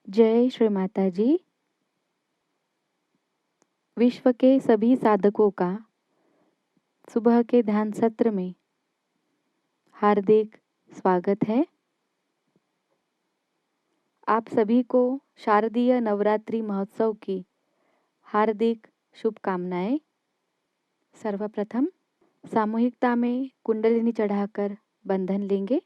जय श्री माताजी। विश्व के सभी साधकों का सुबह के ध्यान सत्र में हार्दिक स्वागत है। आप सभी को शारदीय नवरात्रि महोत्सव की हार्दिक शुभकामनाएं। सर्वप्रथम सामूहिकता में कुंडलिनी चढ़ाकर बंधन लेंगे।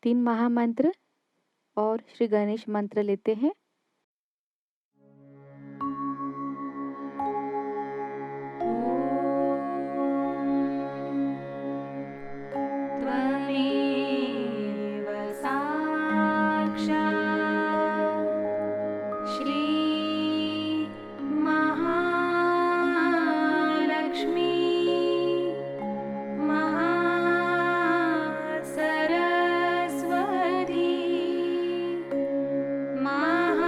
तीन महामंत्र और श्री गणेश मंत्र लेते हैं। त्वमेव साक्षात् श्री महालक्ष्मी महासरस्वती महामाया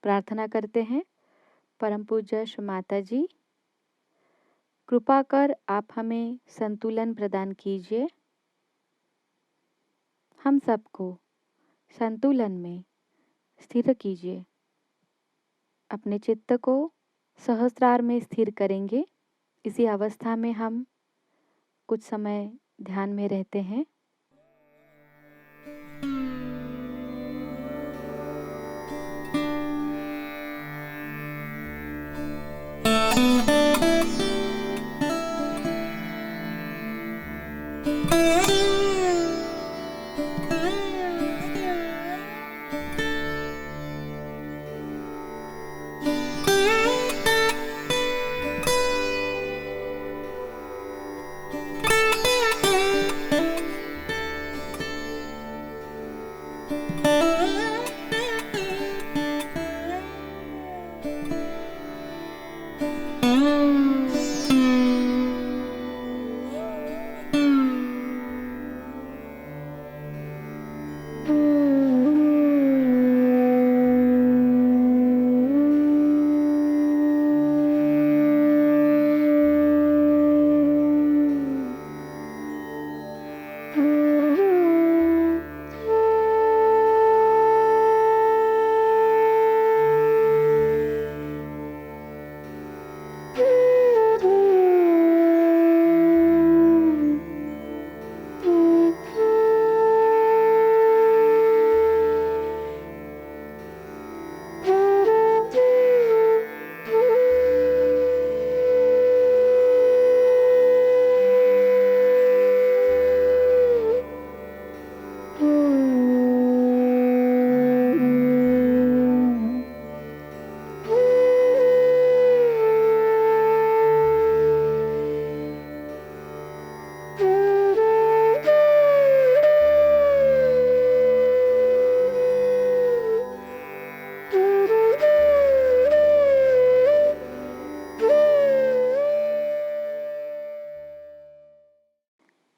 प्रार्थना करते हैं। परम पूज्य श्री माता जी, कृपा कर आप हमें संतुलन प्रदान कीजिए। हम सबको संतुलन में स्थिर कीजिए। अपने चित्त को सहस्रार में स्थिर करेंगे। इसी अवस्था में हम कुछ समय ध्यान में रहते हैं।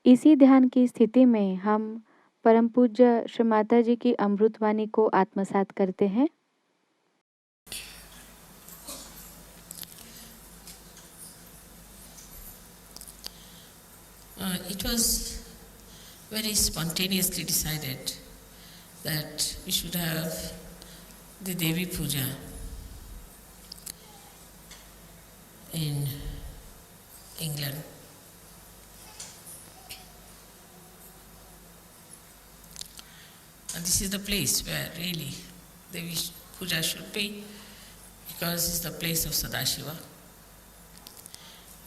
इसी ध्यान की स्थिति में हम परम पूज्य श्री माता जी की अमृतवाणी को आत्मसात करते हैं। It was very spontaneously decided that we should have the Devi Puja in England. And this is the place where really Devi Puja should be, because it's the place of Sadashiva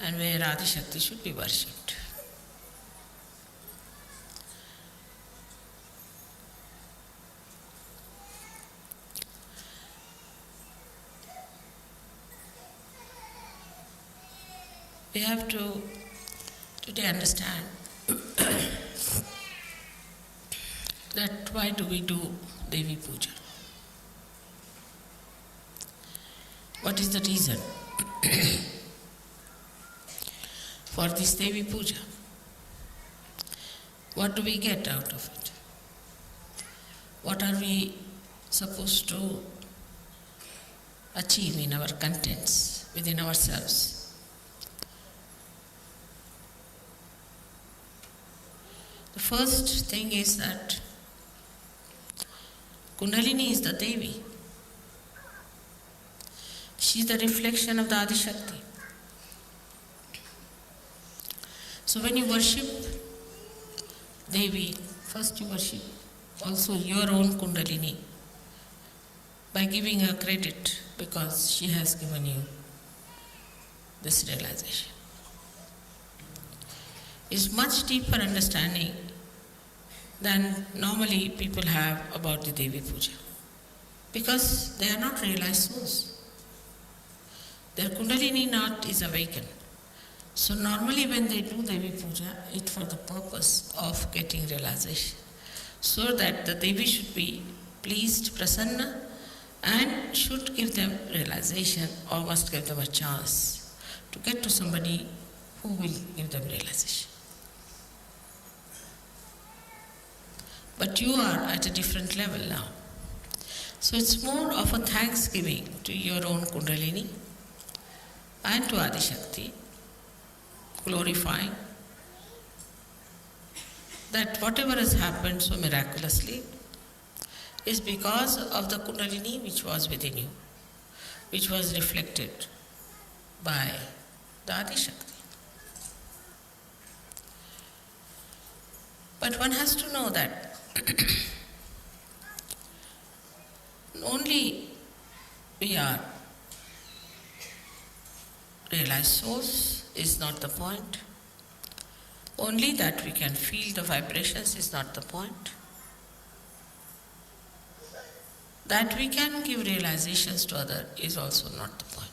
and where Adi Shakti should be worshipped. We have to today understand that why do we do Devi Puja? What is the reason for this Devi Puja? What do we get out of it? What are we supposed to achieve in our contents within ourselves? The first thing is that Kundalini is the Devi. She is the reflection of the Adi Shakti. So when you worship Devi, first you worship also your own Kundalini by giving her credit, because she has given you this realization. It's much deeper understanding than normally people have about the Devi Puja, because they are not realized souls. Their Kundalini knot is awakened. So normally when they do Devi Puja, it's for the purpose of getting realization, so that the Devi should be pleased, prasanna, and should give them realization, or must give them a chance to get to somebody who will give them realization. But you are at a different level now. So it's more of a thanksgiving to your own Kundalini and to Adi Shakti, glorifying that whatever has happened so miraculously is because of the Kundalini which was within you, which was reflected by the Adi Shakti. But one has to know that only we are realized souls is not the point. Only that we can feel the vibrations is not the point. That we can give realizations to others is also not the point.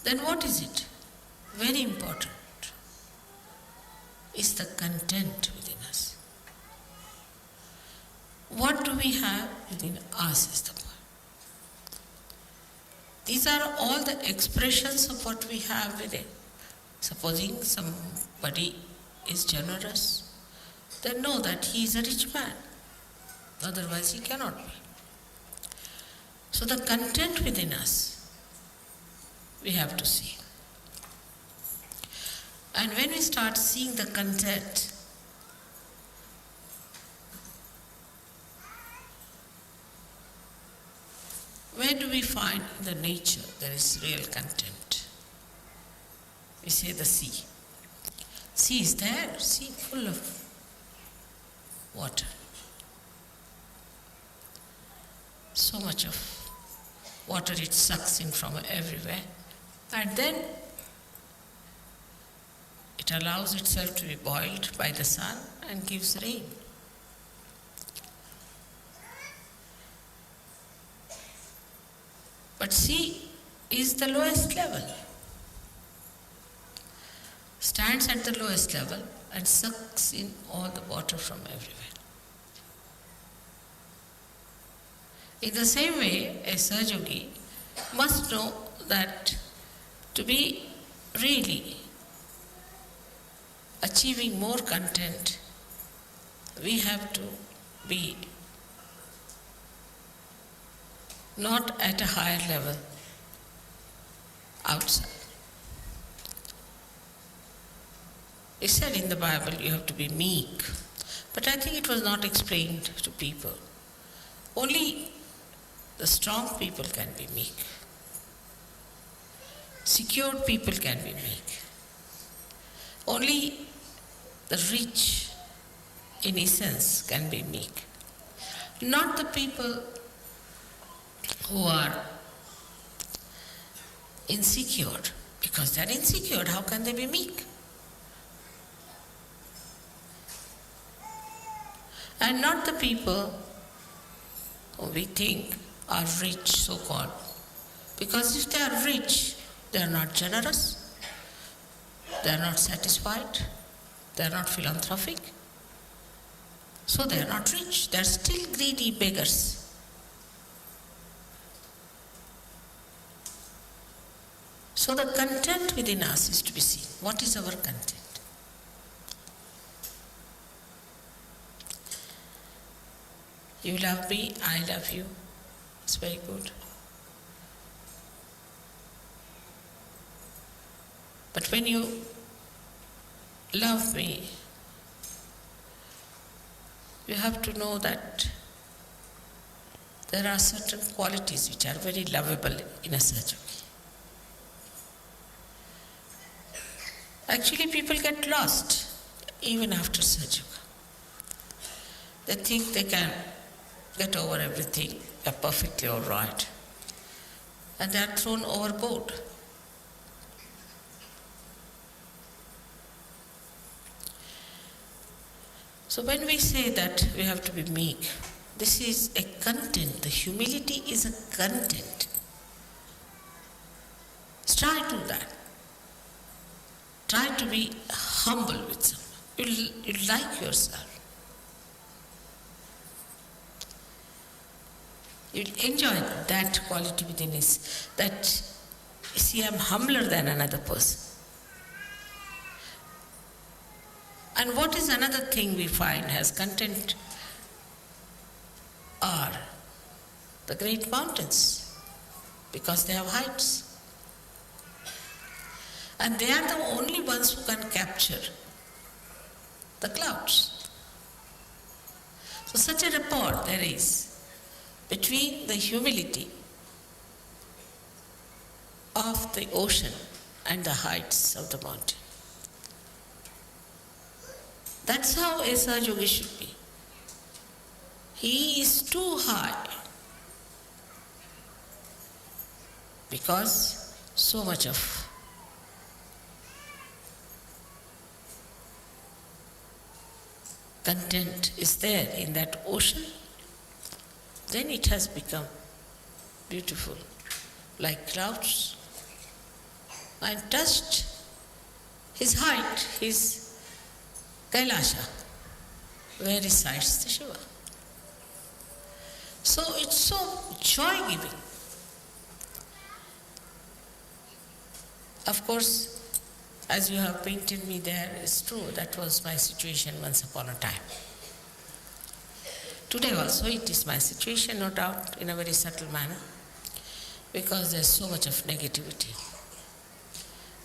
Then what is it? Very important is the content within us. What do we have within us is the point. These are all the expressions of what we have within. Supposing somebody is generous, then know that he is a rich man. Otherwise he cannot be. So the content within us, we have to see. And when we start seeing the content, where do we find in the nature there is real content? We say the sea. Sea is there, sea full of water. So much of water it sucks in from everywhere. And then it allows itself to be boiled by the sun and gives rain. But sea is the lowest level, stands at the lowest level and sucks in all the water from everywhere. In the same way, a Sahajayogi must know that to be really achieving more content, we have to be not at a higher level outside. It said in the Bible you have to be meek, but I think it was not explained to people. Only the strong people can be meek. Secured people can be meek. Only the rich, in essence, can be meek. Not the people who are insecure. Because they are insecure, how can they be meek? And not the people who we think are rich, so-called. Because if they are rich, they are not generous, they are not satisfied, they are not philanthropic. So they are not rich, they are still greedy beggars. So the content within us is to be seen. What is our content? You love me, I love you. It's very good. But when you love me, you have to know that there are certain qualities which are very lovable in a Sahajayogi. Actually, people get lost even after Sahajayoga. They think they can get over everything, they're perfectly all right, and they are thrown overboard. So when we say that we have to be meek, this is a content. The humility is a content. Try to do that. Try to be humble with someone. You'll like yourself. You'll enjoy that quality within us. That, you see, I'm humbler than another person. And what is another thing we find has content are the great mountains, because they have heights. And they are the only ones who can capture the clouds. So such a rapport there is between the humility of the ocean and the heights of the mountain. That's how a Sahajayogi should be. He is too high because so much of content is there in that ocean. Then it has become beautiful, like clouds, and touched his height, his Kailasha, where resides the Shiva. So it's so joy-giving. Of course, as you have painted me there, it's true, that was my situation once upon a time. Today also it is my situation, no doubt, in a very subtle manner, because there's so much of negativity.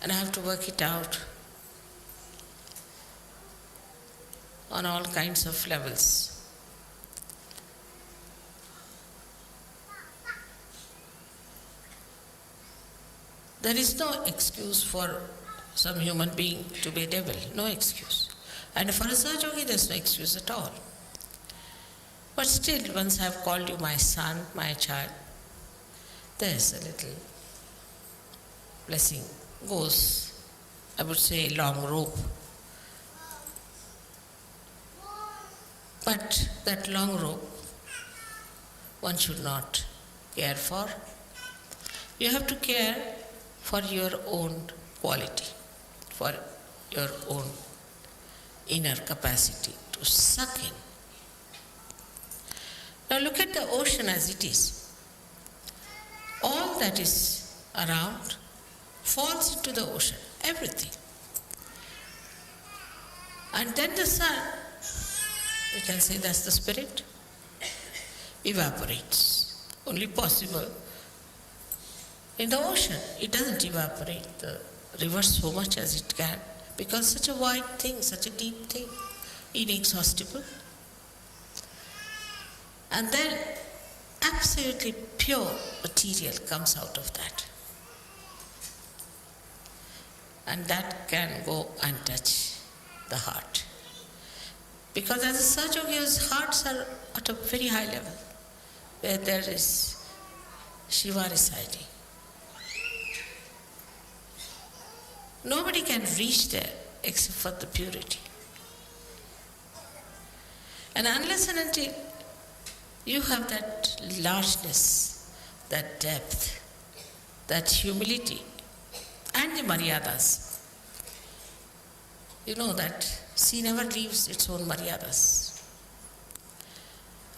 And I have to work it out on all kinds of levels. There is no excuse for some human being to be a devil, no excuse. And for a Sahajayogi, there's no excuse at all. But still, once I have called you my son, my child, there's a little blessing goes, I would say, a long rope. But that long rope, one should not care for. You have to care for your own quality, for your own inner capacity to suck in. Now look at the ocean as it is. All that is around falls into the ocean, everything. And then the sun, we can say that's the spirit, evaporates. Only possible in the ocean. It doesn't evaporate the river so much as it can, because such a wide thing, such a deep thing, inexhaustible. And then absolutely pure material comes out of that. And that can go and touch the heart. Because as a Sahajayogi's hearts are at a very high level, where there is Shiva residing. Nobody can reach there except for the purity. And unless and until you have that largeness, that depth, that humility, and the maryadas, you know that sea never leaves its own maryadas.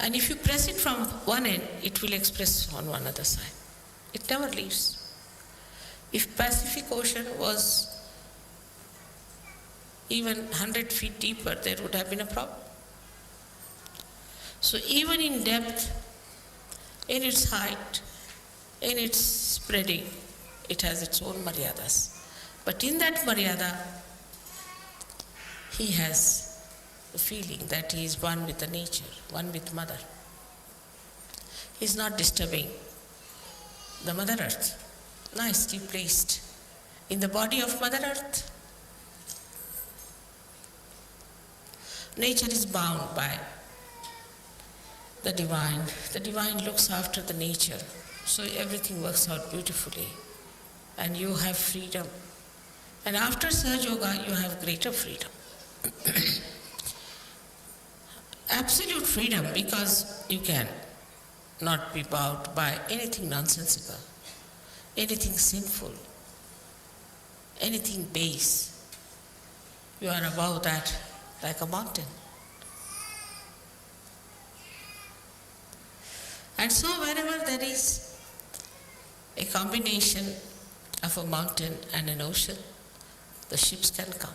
And if you press it from one end, it will express on one other side. It never leaves. If Pacific Ocean was even 100 feet deeper, there would have been a problem. So even in depth, in its height, in its spreading, it has its own maryadas. But in that maryada, he has the feeling that he is one with the nature, one with Mother. He is not disturbing the Mother Earth, nicely placed in the body of Mother Earth. Nature is bound by the divine. The divine looks after the nature, so everything works out beautifully. And you have freedom. And after Sahajayoga, you have greater freedom. Absolute freedom, because you can not be bound by anything nonsensical, anything sinful, anything base. You are above that like a mountain. And so wherever there is a combination of a mountain and an ocean, the ships can come.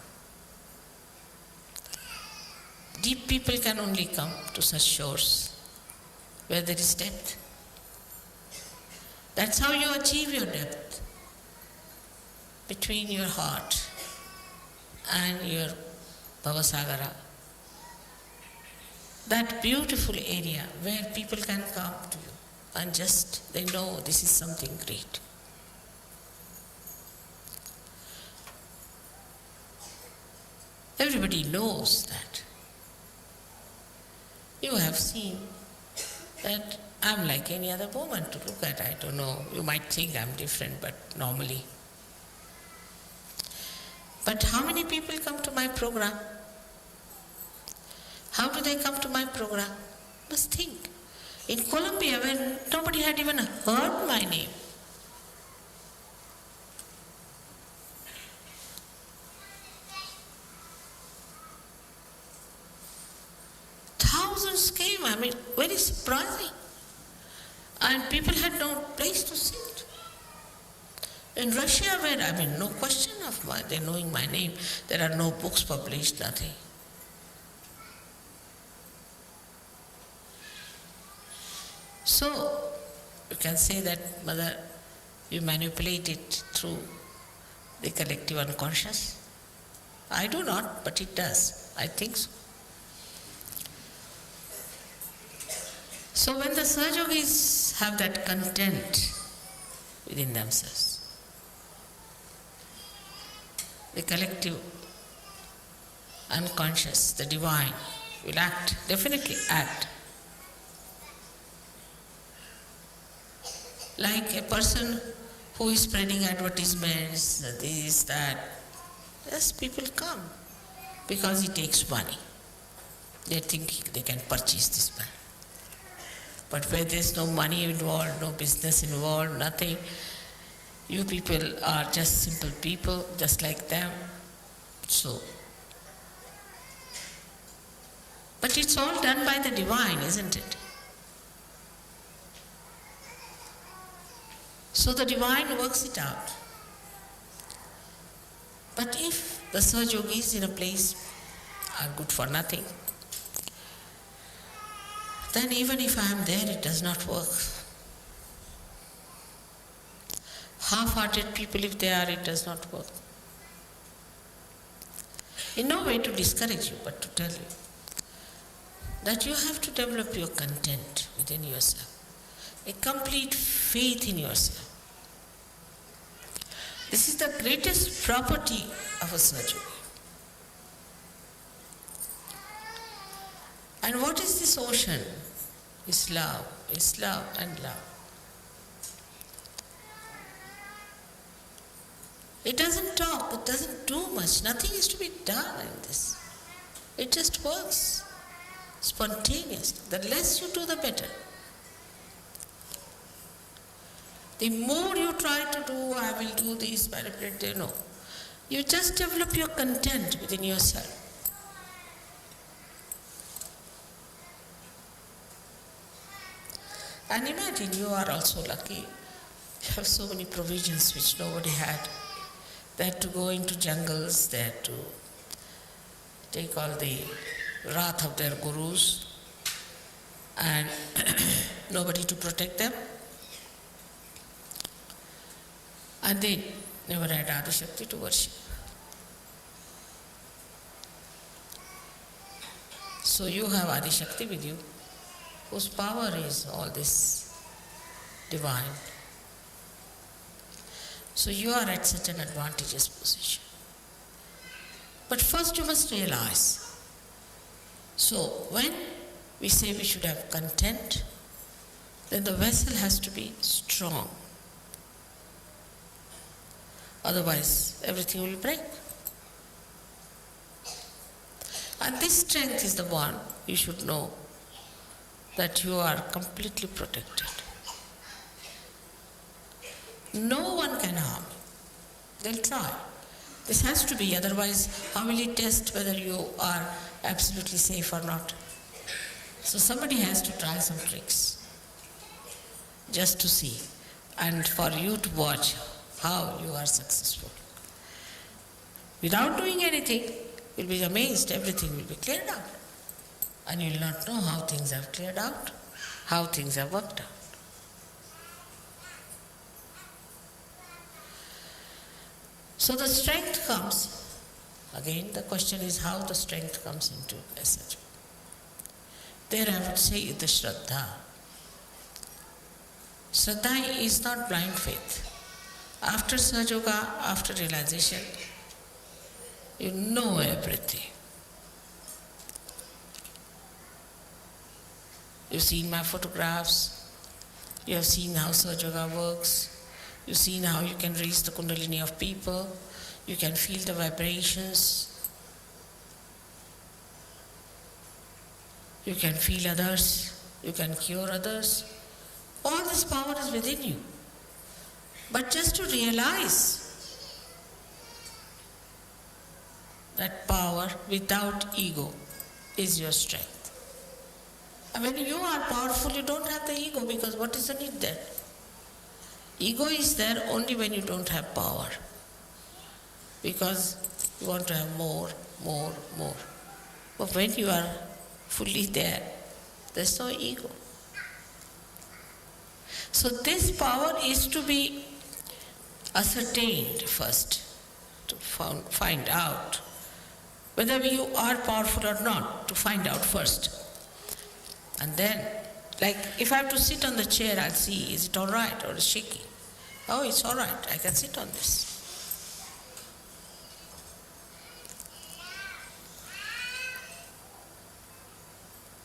Deep people can only come to such shores where there is depth. That's how you achieve your depth, between your heart and your Bhavasagara. That beautiful area where people can come to you and just they know this is something great. Everybody knows that. You have seen that I'm like any other woman to look at. I don't know, you might think I'm different, but normally. But how many people come to my program? How do they come to my program? Must think. In Colombia, when nobody had even heard my name, thousands came, very surprising. And people had no place to sit. In Russia, where, no question of they knowing my name, there are no books published, nothing. So, you can say that, Mother, you manipulate it through the collective unconscious. I do not, but it does. I think so. So when the Sahajogis have that content within themselves, the collective unconscious, the divine, will act, definitely act. Like a person who is spreading advertisements, this, that. Yes, people come because he takes money. They think they can purchase this man. But where there's no money involved, no business involved, nothing, you people are just simple people, just like them. So, but it's all done by the divine, isn't it? So the divine works it out. But if the Sahajogis in a place are good for nothing, then even if I am there, it does not work. Half-hearted people, if they are, it does not work. In no way to discourage you, but to tell you that you have to develop your content within yourself, a complete faith in yourself. This is the greatest property of a Sahajayogi. And what is this ocean? It's love and love. It doesn't talk, it doesn't do much, nothing is to be done in this. It just works spontaneously. The less you do, the better. The more you try to do, I will do this, manipulate, no. You just develop your content within yourself. And imagine you are also lucky. You have so many provisions which nobody had. They had to go into jungles, they had to take all the wrath of their gurus and nobody to protect them. And they never had Adi-Shakti to worship. So you have Adi-Shakti with you, whose power is all this divine. So you are at such an advantageous position. But first you must realize. So when we say we should have content, then the vessel has to be strong. Otherwise, everything will break. And this strength is the one you should know that you are completely protected. No one can harm you. They'll try. This has to be, otherwise, how will you test whether you are absolutely safe or not? So somebody has to try some tricks just to see, and for you to watch how you are successful. Without doing anything, you'll be amazed, everything will be cleared out. And you will not know how things have cleared out, how things have worked out. So the strength comes. Again, the question is how the strength comes into message. There I would say the Shraddha. Shraddha is not blind faith. After Sahajayoga, after realization, you know everything. You've seen my photographs, you have seen how Sahajayoga works, you've seen how you can raise the kundalini of people, you can feel the vibrations, you can feel others, you can cure others. All this power is within you. But just to realize that power without ego is your strength. And when you are powerful, you don't have the ego, because what is the need there? Ego is there only when you don't have power. Because you want to have more. But when you are fully there, there's no ego. So this power is to be ascertained first, to find out whether you are powerful or not, to find out first. And then, like if I have to sit on the chair, I'll see, is it all right or is it shaky? Oh, it's all right, I can sit on this.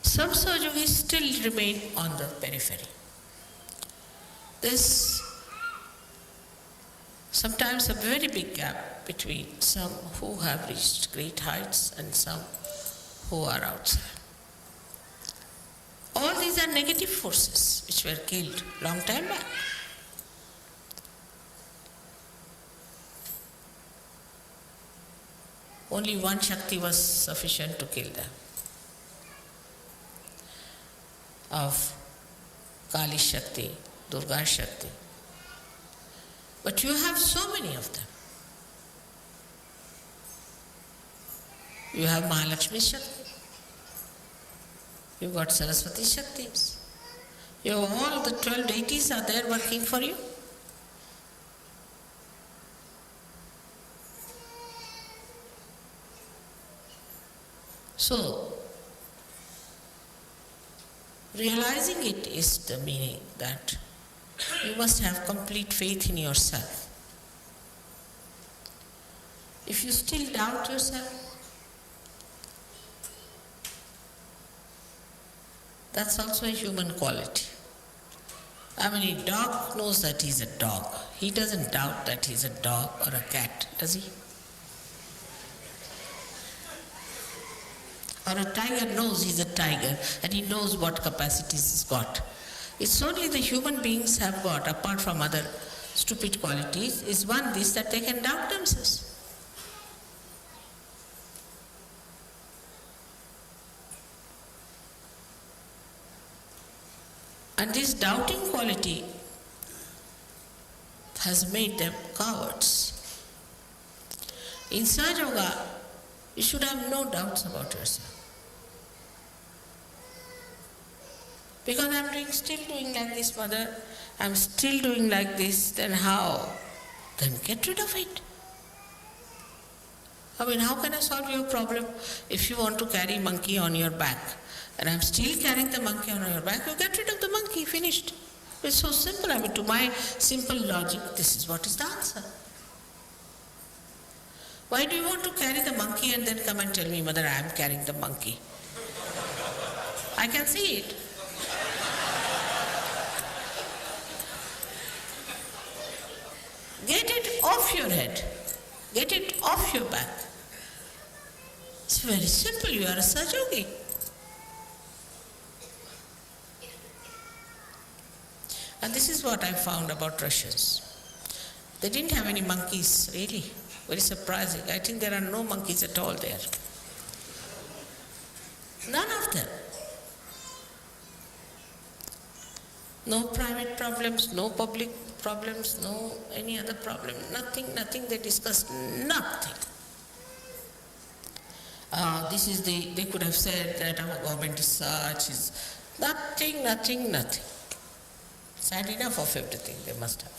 Some Sahajogis still remain on the periphery. There's sometimes a very big gap between some who have reached great heights and some who are outside. All these are negative forces which were killed long time back. Only one Shakti was sufficient to kill them. Of Kali Shakti, Durga Shakti. But you have so many of them. You have Mahalakshmi Shakti. You got Saraswati Shaktis. You have all the 12 deities are there working for you. So, realizing it is the meaning that you must have complete faith in yourself. If you still doubt yourself, that's also a human quality. I mean, a dog knows that he's a dog. He doesn't doubt that he's a dog or a cat, does he? Or a tiger knows he's a tiger and he knows what capacities he's got. It's only the human beings have got, apart from other stupid qualities, is one this, that they can doubt themselves. And this doubting quality has made them cowards. In Sahajayoga, you should have no doubts about yourself. Because I'm still doing like this, mother, I'm still doing like this, then how? Then get rid of it. I mean, how can I solve your problem if you want to carry monkey on your back? And I'm still carrying the monkey on your back, you get rid of the monkey, finished. It's so simple. I mean, to my simple logic, this is what is the answer. Why do you want to carry the monkey and then come and tell me, mother, I am carrying the monkey? I can see it. Get it off your head. Get it off your back. It's very simple. You are a Sahajayogi. And this is what I found about Russians. They didn't have any monkeys, really. Very surprising. I think there are no monkeys at all there. None of them. No private problems, no public problems, no any other problem. Nothing they discussed, nothing. they could have said that our government is such, is nothing. It's had enough of everything they must have.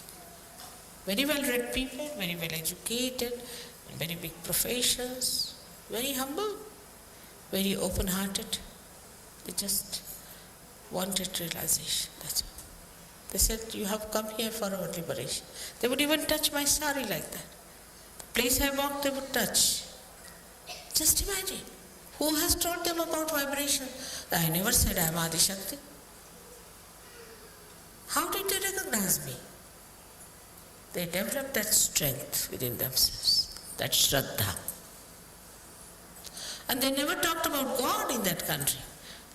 Very well read people, very well educated, very big professions, very humble, very open hearted. They just wanted realization, that's all. They said, you have come here for our liberation. They would even touch my sari like that. The place I walked, they would touch. Just imagine. Who has told them about vibration? I never said I am Adi Shakti. How did they recognize me? They developed that strength within themselves, that Shraddha. And they never talked about God in that country.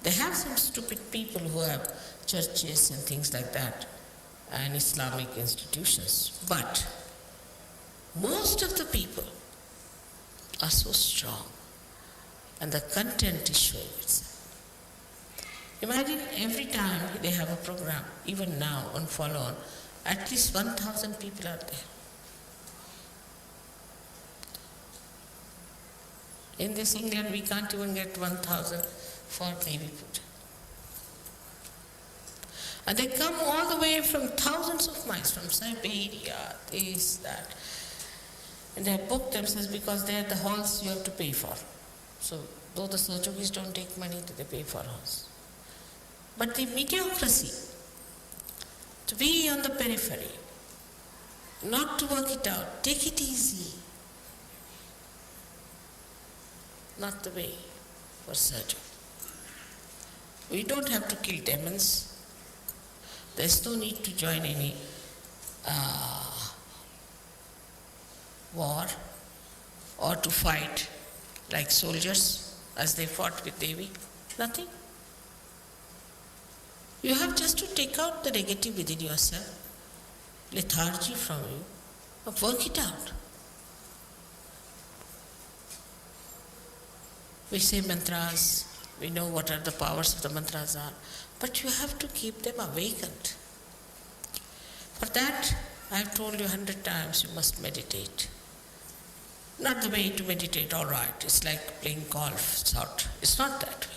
They have some stupid people who have churches and things like that, and Islamic institutions. But most of the people are so strong, and the content is showing itself. Imagine every time they have a program, even now on follow-on, at least 1,000 people are there. In this England, we can't even get 1,000 for Devi Puja. And they come all the way from thousands of miles, from Siberia, this, that. And they have booked themselves because they are the halls you have to pay for. So, though the Sahajayogas don't take money, they pay for halls. But the mediocrity, to be on the periphery, not to work it out, take it easy, not the way for Sahajayoga. We don't have to kill demons. There's no need to join any war or to fight like soldiers as they fought with Devi. Nothing. You have just to take out the negative within yourself, lethargy from you, and work it out. We say mantras, we know what are the powers of the mantras are, but you have to keep them awakened. For that, I have told you 100 times, you must meditate. Not the way to meditate, all right, it's like playing golf, sort. It's not that way.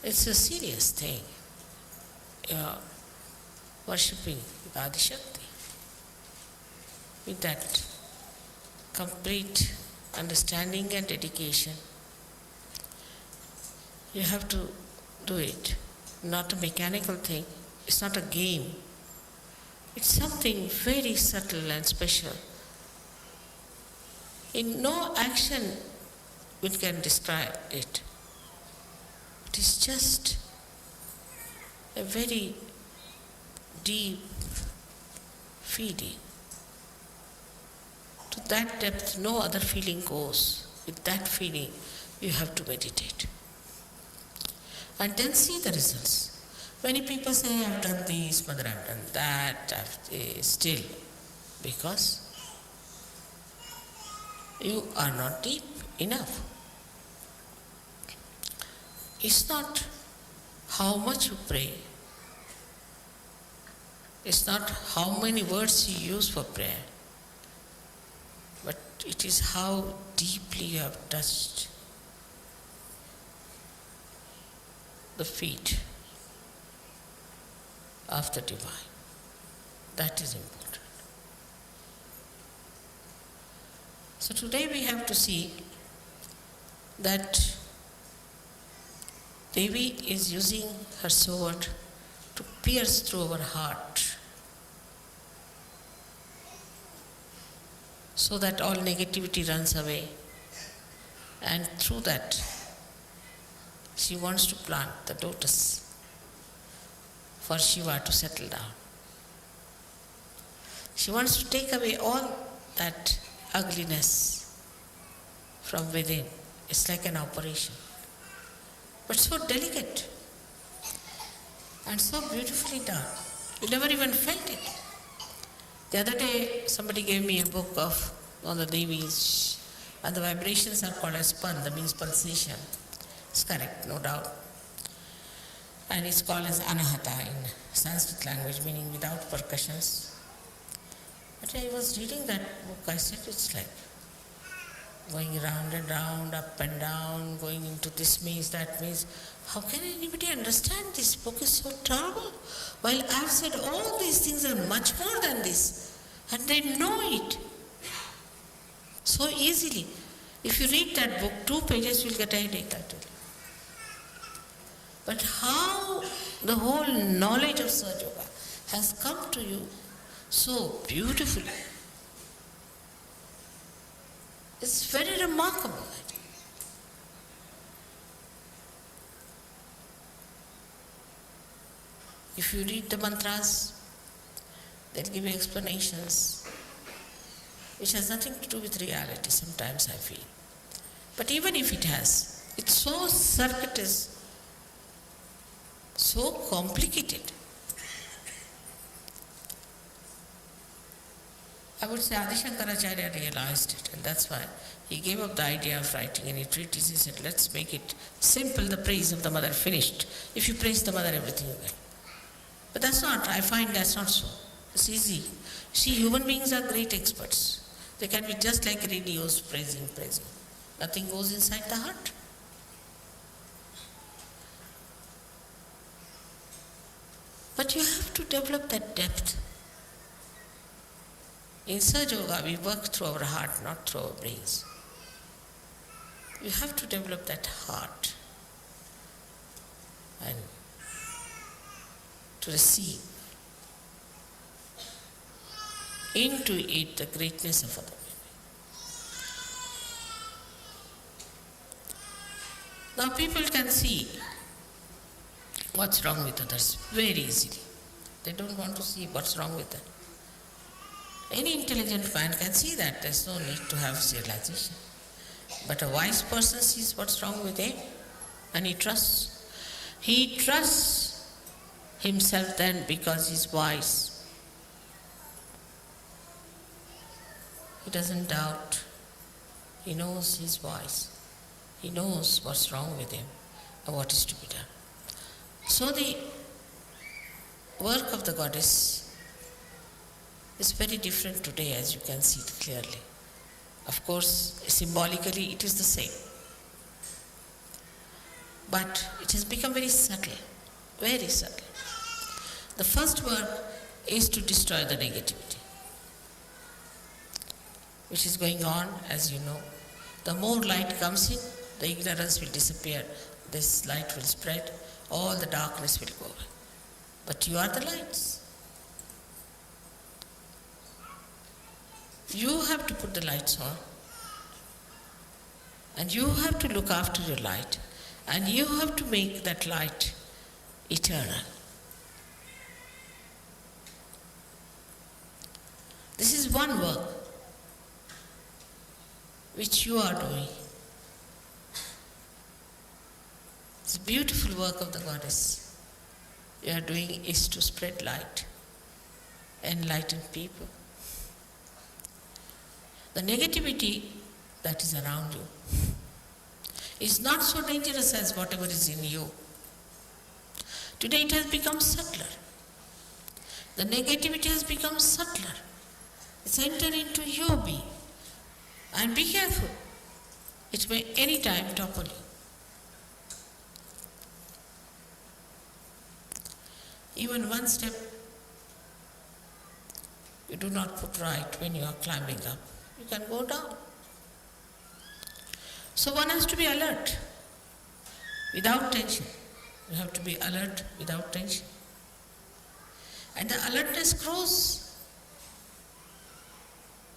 It's a serious thing. You're worshipping Adi Shakti with that complete understanding and dedication. You have to do it, not a mechanical thing. It's not a game. It's something very subtle and special. In no action we can describe it. It is just a very deep feeling. To that depth, no other feeling goes. With that feeling, you have to meditate. And then see the results. Many people say, I've done this, mother, I've done that, still. Because you are not deep enough. It's not how much you pray. It's not how many words you use for prayer. But it is how deeply you have touched the feet of the divine. That is important. So today we have to see that Devi is using her sword to pierce through our heart so that all negativity runs away, and through that she wants to plant the lotus for Shiva to settle down. She wants to take away all that ugliness from within. It's like an operation, but so delicate and so beautifully done. You never even felt it. The other day, somebody gave me a book on the Devis, and the vibrations are called as pan, that means pulsation. It's correct, no doubt. And it's called as anahata in Sanskrit language, meaning without percussions. But I was reading that book, I said, it's like going round and round, up and down, going into this means, that means. How can anybody understand this book is so terrible? While I've said all these things are much more than this, and they know it so easily. If you read that book, 2 pages you'll get a headache, I tell you. But how the whole knowledge of Sahajayoga has come to you so beautifully. It's very remarkable. If you read the mantras, they'll give you explanations which has nothing to do with reality, sometimes I feel. But even if it has, it's so circuitous, so complicated. I would say Adi Shankaracharya realized it, and that's why he gave up the idea of writing any treatise. He said, let's make it simple, the praise of the mother, finished. If you praise the mother, everything you get. But that's not, I find that's not so. It's easy. See, human beings are great experts. They can be just like radios, praising. Nothing goes inside the heart. But you have to develop that depth. In Sahajayoga, we work through our heart, not through our brains. You have to develop that heart and to receive into it the greatness of other people. Now people can see what's wrong with others very easily. They don't want to see what's wrong with them. Any intelligent man can see that. There's no need to have realization. But a wise person sees what's wrong with him and he trusts. He trusts himself then because he's wise. He doesn't doubt. He knows he's wise. He knows what's wrong with him and what is to be done. So the work of the goddess is very different today, as you can see it clearly. Of course, symbolically it is the same. But it has become very subtle, very subtle. The first work is to destroy the negativity, which is going on, as you know. The more light comes in, the ignorance will disappear. This light will spread, all the darkness will go away. But you are the lights. You have to put the lights on, and you have to look after your light, and you have to make that light eternal. This is one work which you are doing. It's a beautiful work of the goddess. You are doing is to spread light, enlighten people. The negativity that is around you is not so dangerous as whatever is in you. Today it has become subtler. The negativity has become subtler. It's entered into your being. And be careful. It may any time topple you. Even one step you do not put right when you are climbing up, you can go down. So one has to be alert, without tension. You have to be alert without tension. And the alertness grows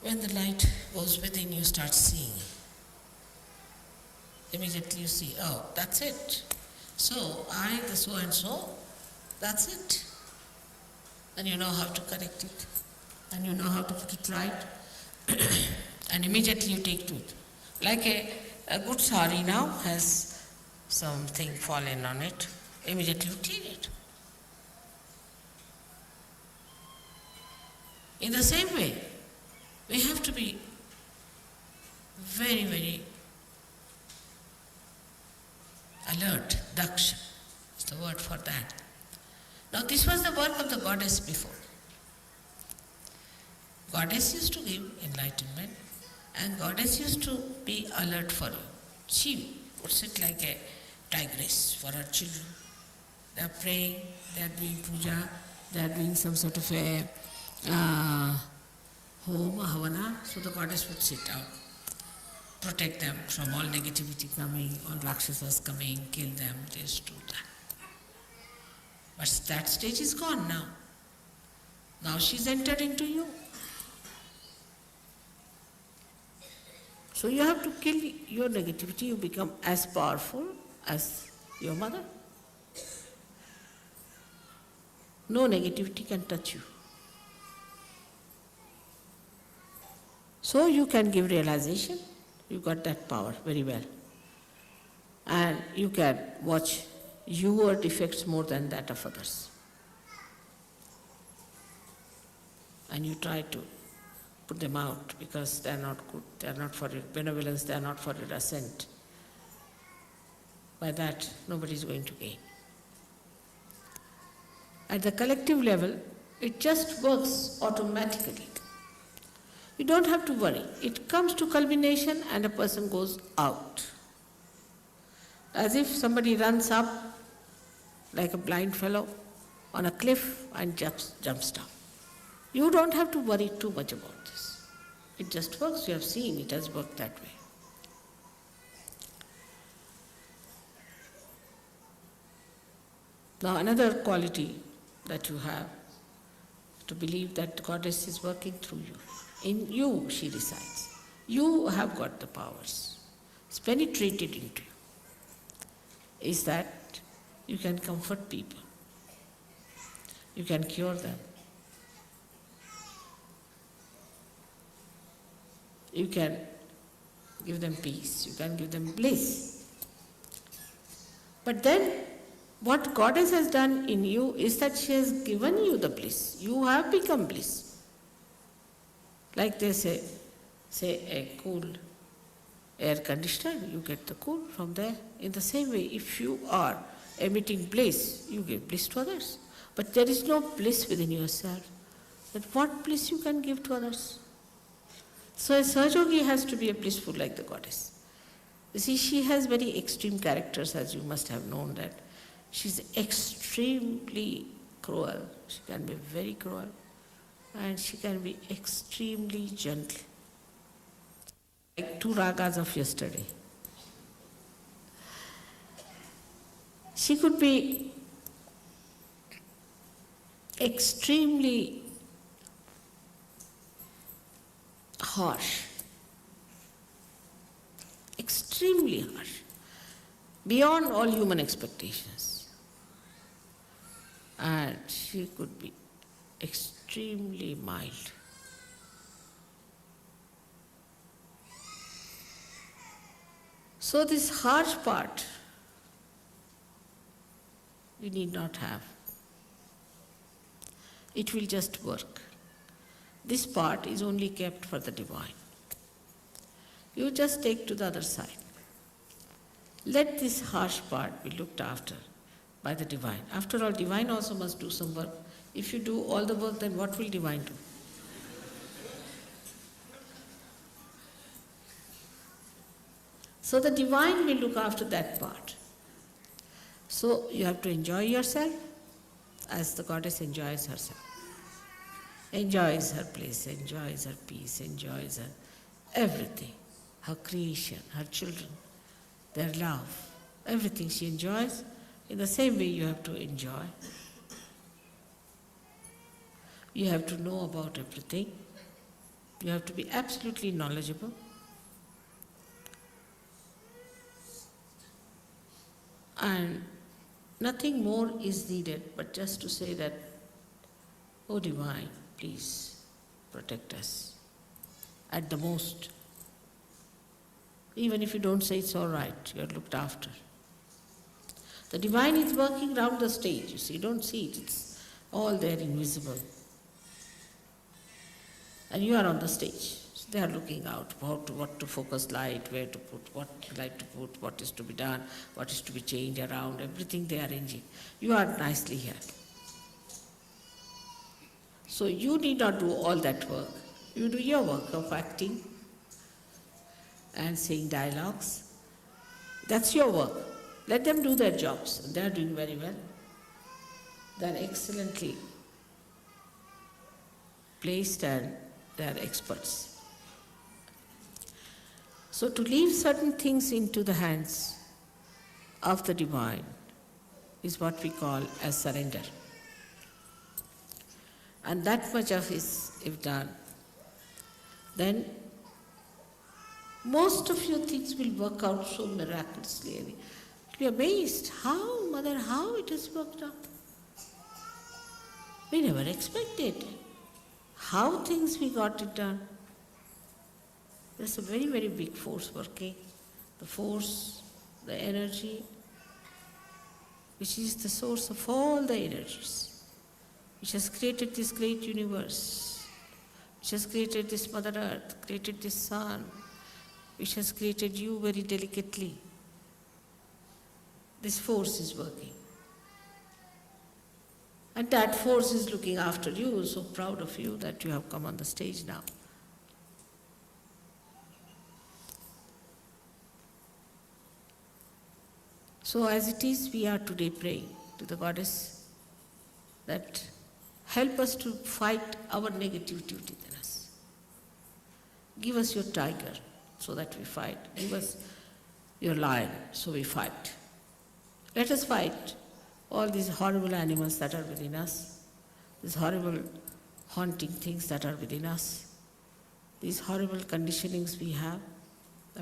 when the light goes within, you start seeing. Immediately you see, oh, that's it. So I, the so and so, that's it. And you know how to correct it. And you know how to put it right. And immediately you take to it. Like a good sari now has something fallen on it. Immediately you clean it. In the same way, we have to be very, very alert. Daksha is the word for that. Now this was the work of the goddess before. Goddess used to give enlightenment, And goddess used to be alert for you. She would sit like a tigress for her children. They are praying, they are doing puja, they are doing some sort of a home, havana, so the goddess would sit out, protect them from all negativity coming, all rakshasas coming, kill them, this, do that. But that stage is gone now. Now she's entered into you. So you have to kill your negativity, you become as powerful as your mother. No negativity can touch you. So you can give realization, you got that power very well. And you can watch your defects more than that of others. And you try to put them out because they are not good, they are not for your benevolence, they are not for your ascent. By that, nobody is going to gain. At the collective level, it just works automatically. You don't have to worry. It comes to culmination and a person goes out. As if somebody runs up like a blind fellow on a cliff and jumps down. You don't have to worry too much about this. It just works. You have seen it has worked that way. Now another quality that you have, to believe that the goddess is working through you. In you she resides. You have got the powers. It's penetrated into you. Is that you can comfort people. You can cure them. You can give them peace. You can give them bliss. But then what goddess has done in you is that she has given you the bliss. You have become bliss. Like they say a cool air conditioner, you get the cool from there. In the same way, if you are emitting bliss, you give bliss to others. But there is no bliss within yourself. Then what bliss you can give to others? So a Sahajayogi has to be a blissful like the goddess. You see, she has very extreme characters, as you must have known that. She's extremely cruel. She can be very cruel. And she can be extremely gentle. Like two ragas of yesterday. She could be extremely harsh. Extremely harsh. Beyond all human expectations. And she could be extremely mild. So this harsh part, you need not have. It will just work. This part is only kept for the divine. You just take to the other side. Let this harsh part be looked after by the divine. After all, divine also must do some work. If you do all the work, then what will divine do? So the divine will look after that part. So you have to enjoy yourself as the goddess enjoys herself. Enjoys her place, enjoys her peace, enjoys her everything. Her creation, her children, their love, everything she enjoys. In the same way you have to enjoy. You have to know about everything. You have to be absolutely knowledgeable. And nothing more is needed but just to say that, oh divine, please protect us at the most. Even if you don't say it's all right, you're looked after. The divine is working round the stage, you see, you don't see it, it's all there invisible. And you are on the stage. So they are looking out what to focus light, where to put, what light to put, what is to be done, what is to be changed around, everything they are arranging. You are nicely here. So you need not do all that work. You do your work of acting, and saying dialogues. That's your work. Let them do their jobs. They are doing very well. They are excellently placed and they are experts. So to leave certain things into the hands of the divine is what we call as surrender. And that much of is if done, then most of your things will work out so miraculously. You'll be amazed how, Mother, how it has worked out. We never expected how things we got it done. There's a very, very big force working. The force, the energy, which is the source of all the energies, which has created this great universe, which has created this Mother Earth, created this sun, which has created you very delicately. This force is working. And that force is looking after you, so proud of you that you have come on the stage now. So as it is, we are today praying to the Goddess that help us to fight our negativity within us. Give us your tiger so that we fight. Give us your lion so we fight. Let us fight all these horrible animals that are within us, these horrible haunting things that are within us, these horrible conditionings we have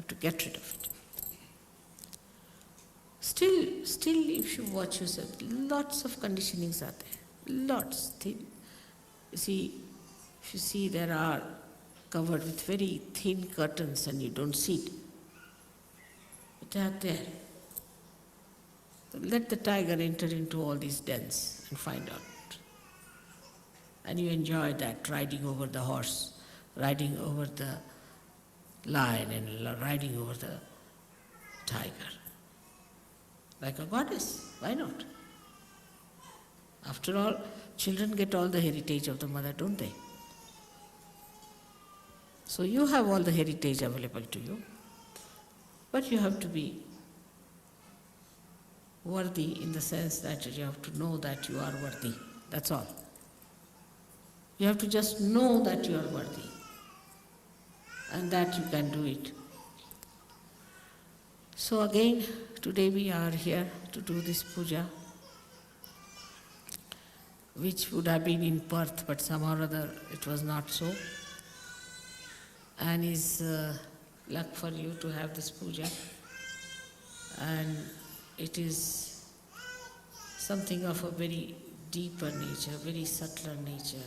to get rid of it. Still, if you watch yourself, lots of conditionings are there, lots. You see, if you see, there are covered with very thin curtains and you don't see it, but they are there. So let the tiger enter into all these dens and find out. And you enjoy that, riding over the horse, riding over the lion and riding over the tiger. Like a goddess, why not? After all, children get all the heritage of the mother, don't they? So you have all the heritage available to you, but you have to be worthy in the sense that you have to know that you are worthy. That's all. You have to just know that you are worthy and that you can do it. So again, today we are here to do this puja, which would have been in Perth, but somehow or other it was not so. And is luck for you to have this puja. And it is something of a very deeper nature, very subtler nature.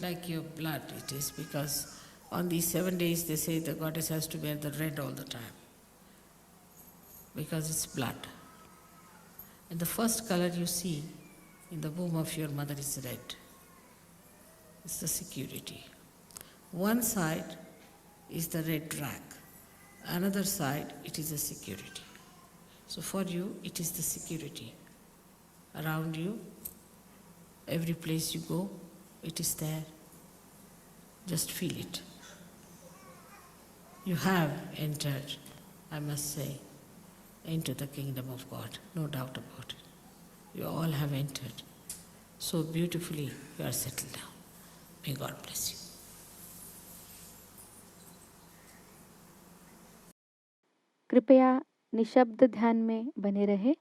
Like your blood it is, because on these 7 days they say the goddess has to wear the red all the time, because it's blood. And the first color you see in the womb of your mother is red. It's the security. One side is the red rag. Another side, it is the security. So for you, it is the security. Around you, every place you go, it is there. Just feel it. You have entered, I must say, into the kingdom of God, no doubt about it. You all have entered. So beautifully you are settled down. May God bless you. कृपया निशब्द ध्यान में बने रहे।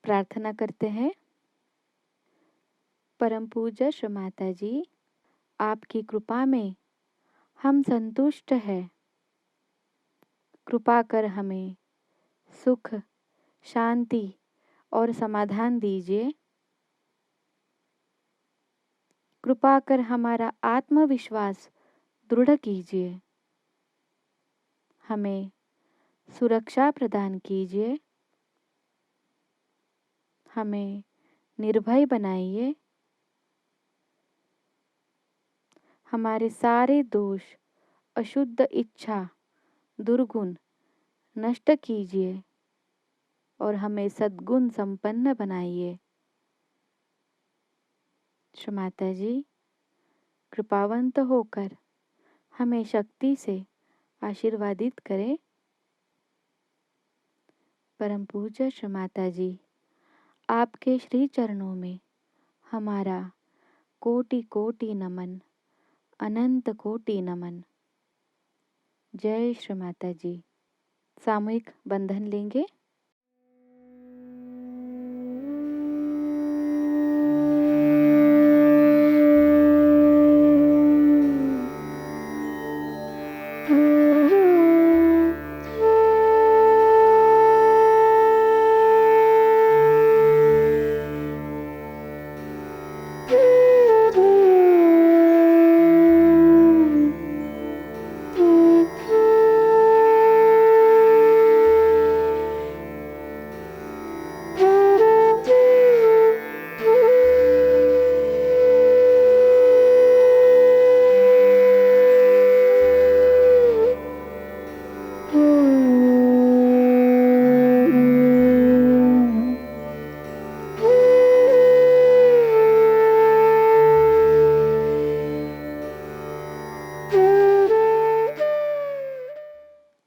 प्रार्थना करते हैं। परम पूज्य श्री माता जी, आपकी कृपा में हम संतुष्ट हैं। कृपा कर हमें सुख, शांति और समाधान दीजिए। कृपा कर हमारा आत्मविश्वास दृढ़ कीजिए। हमें सुरक्षा प्रदान कीजिए। हमें निर्भय बनाइए। हमारे सारे दोष, अशुद्ध इच्छा, दुर्गुण नष्ट कीजिए और हमें सद्गुण संपन्न बनाइए। श्री माता जी, कृपावंत होकर हमें शक्ति से आशीर्वादित करें। परम पूज्य श्री माता जी, आपके श्री चरणों में हमारा कोटि कोटि नमन, अनंत कोटि नमन। जय श्री माता जी। सामूहिक बंधन लेंगे।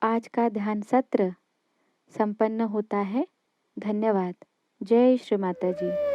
आज का ध्यान सत्र संपन्न होता है। धन्यवाद। जय श्री माता जी।